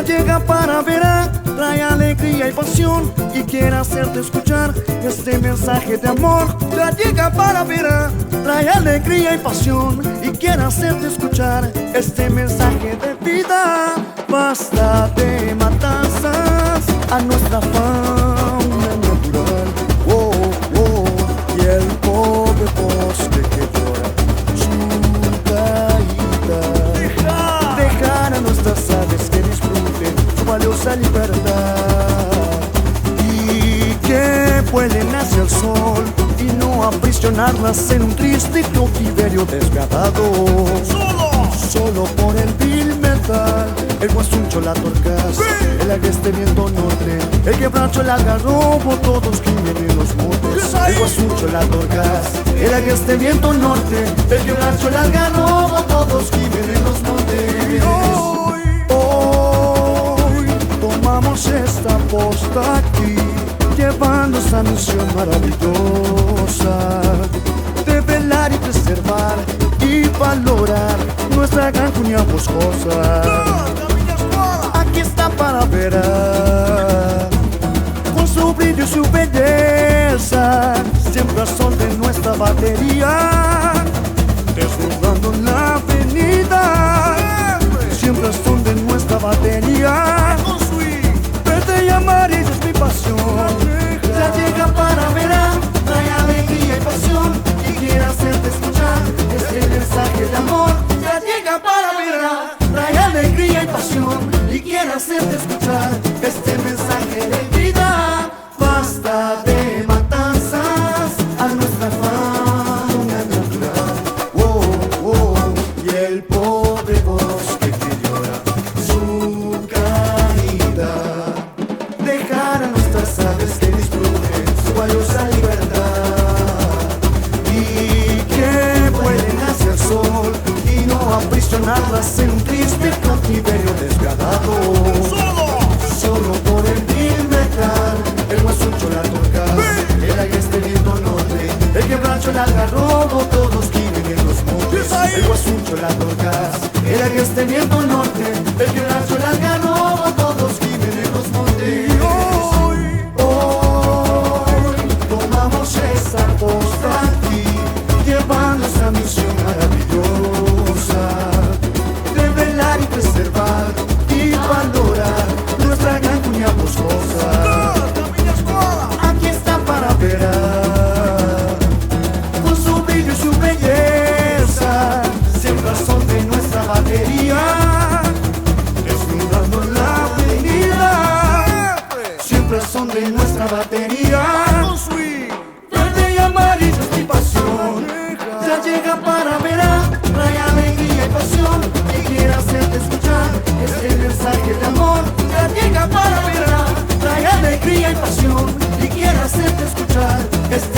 llega para verá, trae alegría y pasión y quiere hacerte escuchar este mensaje de amor. Ya llega para verá, trae alegría y pasión y quiere hacerte escuchar este mensaje de vida. Basta de matanzas a nuestra fauna natural, oh, oh, y el pobre bosque que llora su caída. Dejar a nuestras aves que disfruten su valiosa libertad y que vuelen hacia el sol y no aprisionarlas en un triste cautiverio desgradado. Solo por el vil metal, el guasuncho, la torcaz, el agreste viento norte, el quebracho, el algarrobo, todos gimen en los montes. El guasuncho, la torcaz, el agreste viento norte, el quebracho, el algarrobo, todos gimen en los montes. Hoy tomamos esta posta aquí, llevando esta misión maravillosa de velar y preservar y valorar nuestra gran cuña boscosa. Aquí está para verá, con su brillo y su belleza, siempre al sol de nuestra batería, deslumbrando la avenida, siempre al sol de nuestra batería. Verde y amarillo es mi pasión. Ya llega para verá, trae alegría y pasión y quiere hacerte escuchar este mensaje de amor. Ya llega para verá, trae alegría y pasión y quiere hacerte escuchar este mensaje de vida. Basta de matanzas a nuestra fauna natural, oh, oh, y el pobre bosque que llora su caída. Dejar a nuestras aves que disfruten su valiosa libertad y que vuelen hacia el sol y no aprisionarlas en un triste cautiverio desgradado. Solo por el vil metal, el guasuncho, la torcaz, el agreste viento norte, el quebracho, el algarrobo, todos viven en los montes. El guasuncho, la torcaz, el agreste viento norte, el quebracho, el algarrobo, todos viven en los montes. Hoy tomamos esa posta aquí, llevando esta misión maravillosa de velar y preservar y valorar nuestra gran cuña boscosa. Aquí está para verá, con su brillo y su belleza, siempre al sol de nuestra batería, deslumbrando la avenida, siempre al son de nuestra batería. Verde y amarillo es mi pasión. Ya llega para verá, trae alegría y pasión y quiere hacerte escuchar este mensaje de amor. Ya llega para verá, trae alegría y pasión y quiere hacerte escuchar este